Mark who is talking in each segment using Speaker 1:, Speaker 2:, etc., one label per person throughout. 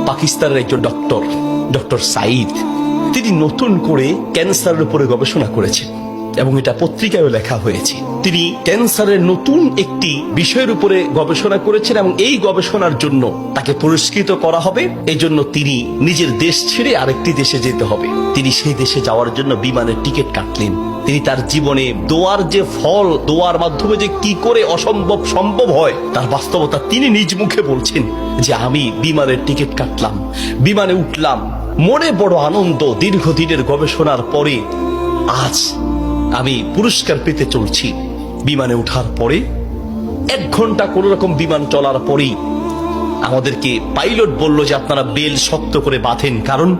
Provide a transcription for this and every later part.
Speaker 1: পাকিস্তানের একজন ডক্টর সাইদ, তিনি নতুন করে ক্যান্সারের উপরে গবেষণা করেছেন এবং এটা পত্রিকায়ও লেখা হয়েছে। তিনি ক্যান্সারের নতুন একটি বিষয়ের উপরে গবেষণা করেছেন এবং এই গবেষণার জন্য তাকে পুরস্কৃত করা হবে। এই জন্য তিনি নিজের দেশ ছেড়ে আরেকটি দেশে যেতে হবে। তিনি সেই দেশে যাওয়ার জন্য বিমানের টিকিট কাটলেন। তিনি তার জীবনে দোয়ার যে ফল, দোয়ার মাধ্যমে যে কি করে অসম্ভব সম্ভব হয় তার বাস্তবতা তিনি নিজ মুখে বলছেন যে আমি বিমানের টিকিট কাটলাম, বিমানে উঠলাম, মনে বড় আনন্দ। দীর্ঘদিনের গবেষণার পরে আজ আমি পুরস্কার পেতে চলছি। বিমানে ওঠার পরে 1 ঘন্টা কোন রকম বিমান চলার পরেই আমাদেরকে পাইলট বলল যে আপনারা বেল শক্ত করে বাঁধেন, কারণ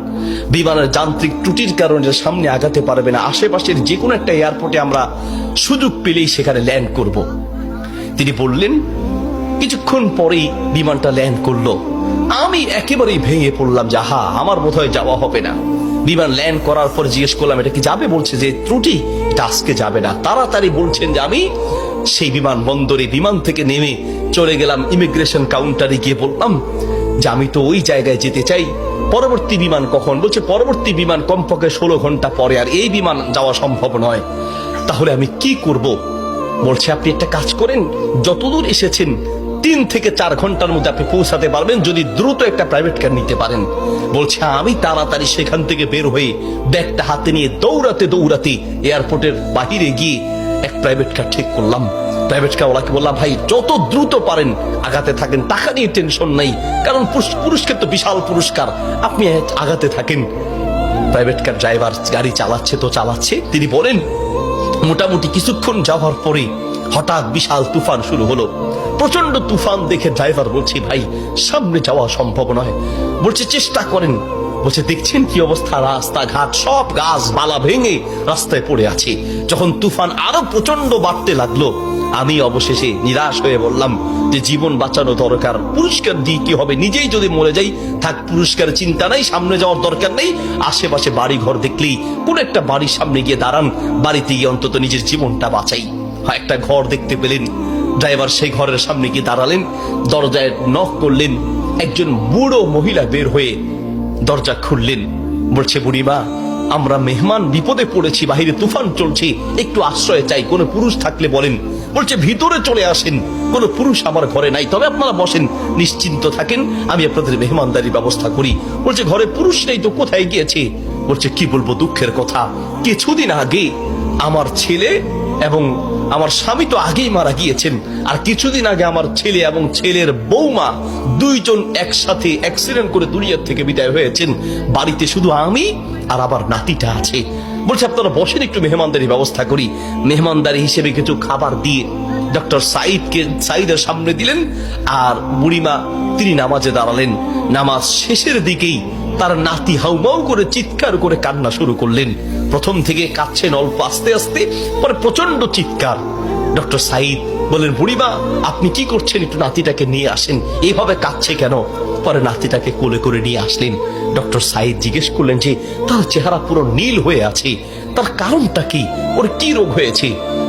Speaker 1: বিমানের যান্ত্রিক ত্রুটির কারণে সামনে আগাতে পারবে না। আশেপাশের যে কোনো একটা এয়ারপোর্টে আমরা সুযোগ পেলেই সেখানে ল্যান্ড করব। তিনি বললেন। কিছুক্ষণ পরেই বিমানটা ল্যান্ড করলো। আমি একেবারেই ভেঙে পড়লাম যে আহা, আমার বোধহয় যাওয়া হবে না। বিমান ল্যান্ড করার পর জিজ্ঞেস করলাম এটা কি যাবে? বলছে যে ত্রুটি, এটা আজকে যাবে না। তাড়াতাড়ি বলছেন যে আমি সেই বিমান বন্দরে বিমান থেকে নেমে চলে গেলাম ইমিগ্রেশন কাউন্টারে, গিয়ে বললাম যে আমি তো ওই জায়গায় যেতে চাই। পরবর্তী বিমান কখন? বলছে পরবর্তী বিমান কমপক্ষে 16 ঘন্টা পরে, আর এই বিমান যাওয়া সম্ভব নয়। তাহলে আমি কি করব? বলছে আপনি একটা কাজ করেন, যতদূর এসেছেন 3 থেকে 4 ঘন্টার মধ্যে আপনি পৌঁছাতে পারবেন যদি দ্রুত একটা প্রাইভেট কার নিতে পারেন। বলছে আমি তাড়াতাড়ি সেখান থেকে বের হয়ে ব্যাগটা হাতে নিয়ে দৌড়াতে দৌড়াতে এয়ারপোর্টের বাহিরে গিয়ে এক প্রাইভেট কার ঠিক করলাম। প্রাইভেট কার ওলাকে বললাম ভাই যত দ্রুত পারেন আগাতে থাকেন, টাকা নিয়ে টেনশন নাই, কারণ পুরস্কার তো বিশাল পুরস্কার, আপনি আগাতে থাকেন। প্রাইভেট কার ড্রাইভার গাড়ি চালাচ্ছে তো চালাচ্ছে। তিনি বলেন মোটামুটি কিছুক্ষণ যাওয়ার পরে হঠাৎ বিশাল তুফান শুরু হলো। প্রচন্ড তুফান দেখে ড্রাইভার বলছে ভাই সামনে যাওয়া সম্ভব নয়। বলছে চেষ্টা করেন। বলছে দেখছেন কি অবস্থা, রাস্তাঘাট সব গাছ মালা ভেঙে রাস্তায় পড়ে আছে। যখন তুফান আরো প্রচন্ড বাড়তে লাগলো আমি অবশেষে নিরাশ হয়ে বললাম যে জীবন বাঁচানো দরকার, পুরস্কার দিয়ে কি হবে, নিজেই যদি মরে যাই থাক, পুরস্কার চিন্তা নাই, সামনে যাওয়ার দরকার নেই। আশেপাশে বাড়ি ঘর দেখলেই কোন একটা বাড়ির সামনে গিয়ে দাঁড়ান, বাড়িতে গিয়ে অন্তত নিজের জীবনটা বাঁচাই। একটা ঘর দেখতে পেলেন, ড্রাইভার সেই ঘরের সামনে গিয়ে দাঁড়ালেন, দরজায় নক করলেন। একজন বুড়ো মহিলা বের হয়ে দরজা খুললেন। বলছে বুড়িমা আমরা মেহমান বিপদে পড়েছি, বাহিরে তুফান চলছে, একটু আশ্রয় চাই, কোনো পুরুষ থাকলে বলেন। বলছে ভিতরে চলে আসেন, কোনো পুরুষ আমার ঘরে নাই, তবে আপনারা বসেন, নিশ্চিন্ত থাকেন, আমি আপনাদের মেহমানদারির ব্যবস্থা করি। বলছে ঘরে পুরুষ নেই তো কোথায় গিয়েছে? বলছে কি বলবো দুঃখের কথা, কিছুদিন আগে আমার ছেলে এবং আমার স্বামী তো আগেই মারা গিয়েছেন, আর কিছুদিন আগে আমার ছেলে এবং ছেলের বৌমা দুইজন একসাথে অ্যাক্সিডেন্ট করে দুনিয়ার থেকে বিদায় হয়েছেন। বাড়িতে শুধু আমি আর আবার নাতিটা আছে। বলছে আপনারা বসেন, একটু মেহমানদারি ব্যবস্থা করি। মেহমানদারি হিসেবে কিছু খাবার দিয়ে ডক্টর সাইদের সামনে দিলেন, আর বুড়িমা তিনি নামাজে দাঁড়ালেন। নামাজ শেষের দিকেই তার নাতি হাউমাউ করে চিৎকার করে কান্না শুরু করলেন। প্রথম থেকে কাঁদছেন অল্প আস্তে আস্তে, পরে প্রচন্ড চিৎকার। ডক্টর সাইদ বলেন বুড়িমা আপনি কি করছেন, একটু নাতিটাকে নিয়ে আসেন, এইভাবে কাঁদছে কেন? পরে নাতিটাকে কোলে করে নিয়ে আসলেন। ডক্টর সাইদ জিজ্ঞেস করলেন যে তার চেহারা পুরো নীল হয়ে আছে, তার কারণটা কি, ওর কি রোগ হয়েছে?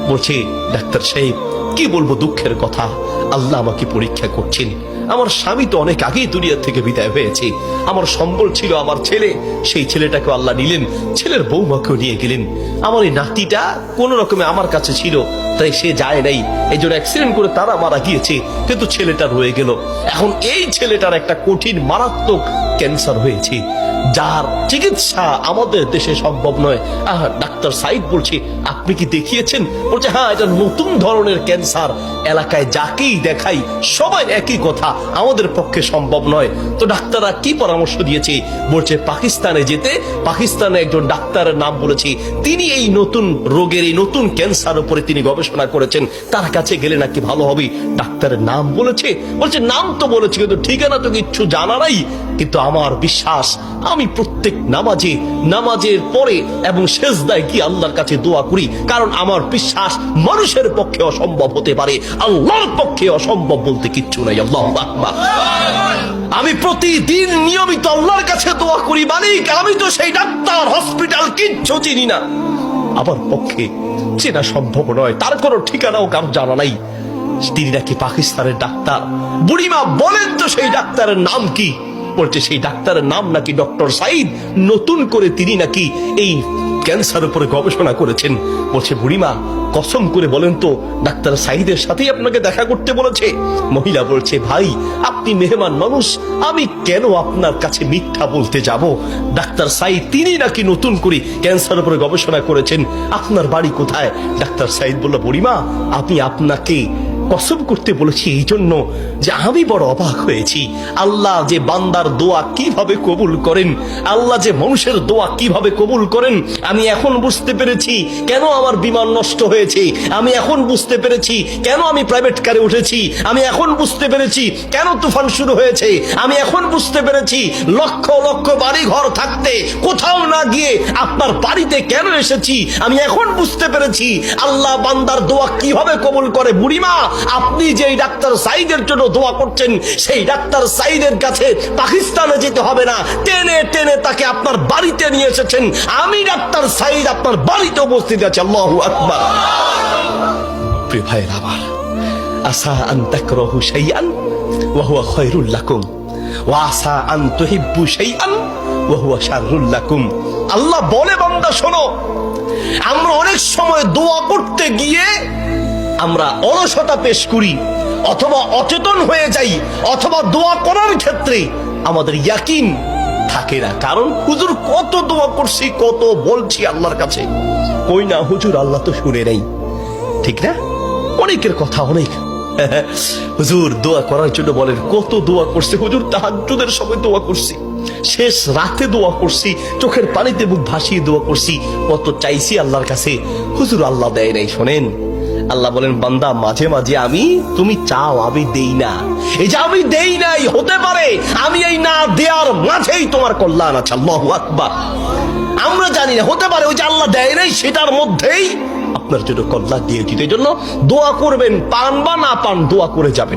Speaker 1: বলছে ডাক্তার সাহেব কি বলবো দুঃখের কথা, আল্লাহ আমাকে পরীক্ষা করছেন। আমার স্বামী তো অনেক আগেই দুনিয়া থেকে বিদায় হয়েছে, আমার সম্বল ছিল আমার ছেলে, সেই ছেলেটাকে আল্লাহ নিলেন, ছেলের বৌমাকেও নিয়ে গেলেন। আমার এই নাতিটা কোন রকমে আমার কাছে ছিল, তাই সে যায় নাই, এই জন্য অ্যাক্সিডেন্ট করে তারা মারা গিয়েছে, কিন্তু ছেলেটা রয়ে গেল। এখন এই ছেলেটার একটা কঠিন মারাত্মক ক্যান্সার হয়েছে, যার চিকিৎসা আমাদের দেশে সম্ভব নয়। ডাক্তার সাইদ বলছে আপনি কি দেখিয়েছেন? বলছে হ্যাঁ, এটা নতুন ধরনের ক্যান্সার, এলাকায় যাকেই দেখাই সবাই একই কথা, আমাদের পক্ষে সম্ভব নয়। তো ডাক্তাররা কি পরামর্শ দিয়েছে? বলছে পাকিস্তানে যেতে। পাকিস্তানে একজন ডাক্তারের নাম বলেছে, তিনি এই নতুন রোগের, এই নতুন ক্যান্সার উপরে তিনি গবেষণা করেছেন, তার কাছে গেলে নাকি ভালো হবে। ডাক্তারের নাম বলেছে? বলছে নাম তো বলেছে, কিন্তু ঠিকানা তো কিচ্ছু জানা নাই। কিন্তু আমার বিশ্বাস, আমি প্রত্যেক নামাজের পরে এবং সেজদায় গিয়ে আল্লাহর কাছে দোয়া করি, কারণ আমার বিশ্বাস মানুষের পক্ষে অসম্ভব হতে পারে, আল্লাহর পক্ষে অসম্ভব বলতে কিচ্ছু নাই। আল্লাহু আকবার। আমি প্রতিদিন নিয়মিত আল্লাহর কাছে দোয়া করি, মালিক আমি তো সেই ডাক্তার হসপিটাল কিচ্ছু চিনি না, আমার পক্ষে চেনা সম্ভব নয়, তার কোনো ঠিকানাও কারো জানা নাই। তিনি নাকি পাকিস্তানের ডাক্তার। বুড়িমা বলেন তো সেই ডাক্তারের নাম কি? বলছে সেই ডাক্তারের নাম নাকি ডক্টর সাইদ, নতুন করে তিনি নাকি এই ক্যান্সার উপরে গবেষণা করেছেন। বলছে বুড়িমা কসম করে বলেন তো ডাক্তার সাইদের সাথেই আপনাকে দেখা করতে বলেছে? মহিলা বলছে ভাই আপনি মেহমান মানুষ, আমি কেন আপনার কাছে মিথ্যা বলতে যাব? ডাক্তার সাইদ তিনি নাকি নতুন করে ক্যান্সার উপরে গবেষণা করেছেন, আপনার বাড়ি কোথায়? ডাক্তার সাইদ বলল বুড়িমা আমি আপনাকে কসম করতে বলেছি এই জন্য যে আমি বড় অবাক হয়েছি, আল্লাহ যে বান্দার দোয়া কিভাবে কবুল করেন, আল্লাহ যে মানুষের দোয়া কিভাবে কবুল করেন, আমি এখন বুঝতে পেরেছি কেন আমার বিমান নষ্ট হয়েছে, আমি এখন বুঝতে পেরেছি কেন আমি প্রাইভেট কারে উঠেছি, আমি এখন বুঝতে পেরেছি কেন তুফান শুরু হয়েছে, আমি এখন বুঝতে পেরেছি লক্ষ লক্ষ বাড়ি ঘর থাকতে কোথাও না গিয়ে আপনার বাড়িতে কেন এসেছি, আমি এখন বুঝতে পেরেছি আল্লাহ বান্দার দোয়া কিভাবে কবুল করে। বুড়িমা আপনি যেই ডাক্তার সাইদের জন্য দোয়া করছেন সেই ডাক্তার সাইদের কাছে পাকিস্তানে যেতে হবে না, টেনে টেনে তাকে আপনার বাড়িতে নিয়ে এসেছেন, আমি ডাক্তার সাইদ আপনার বাড়িতে উপস্থিত আছি। আল্লাহু আকবার। প্রিয় ভাইয়ের আমার, আসা আন তাকরাহু শাইআন ওয়া হুয়া খায়রুল লাকুম ওয়া আসা আন তুহিব্বু শাইআন ওয়া হুয়া শাররুল লাকুম। আল্লাহ বলে বান্দা শোনো, আমরা অনেক সময় দোয়া করতে গিয়ে আমরা অলসতা পেশ করি, অথবা অচেতন হয়ে যাই, অথবা দোয়া করার ক্ষেত্রে আমাদের ইয়াকিন থাকে না। কারণ হুজুর কত দোয়া করছি, কত বলছি আল্লাহর কাছে, কই না হুজুর আল্লাহ তো শুনে নেই, ঠিক না? অনেকের কথা অনেক হুজুর দোয়া করার জন্য বলেন, কত দোয়া করছি হুজুর, তাহাজ্জুদের সময় দোয়া করছি, শেষ রাতে দোয়া করছি, চোখের পানিতে মুখ ভাসিয়ে দোয়া করছি, কত চাইছি আল্লাহর কাছে, হুজুর আল্লাহ দেয় নাই। শোনেন আল্লাহ বলেন বান্দা মাঝে মাঝে আমি তুমি চাও আমি দেই না, এই যে আমি দেই নাই হতে পারে আমি এই না দেওয়ার মাঝেই তোমার কল্যাণ আছে। আল্লাহু আকবার। আমরা জানি না, হতে পারে ওই যে আল্লাহ দেয় নাই সেটার মধ্যেই আপনার জন্য কল্যাণ দিয়ে দিতে। এই জন্য দোয়া করবেন, পান বা না পান দোয়া করে যাবেন।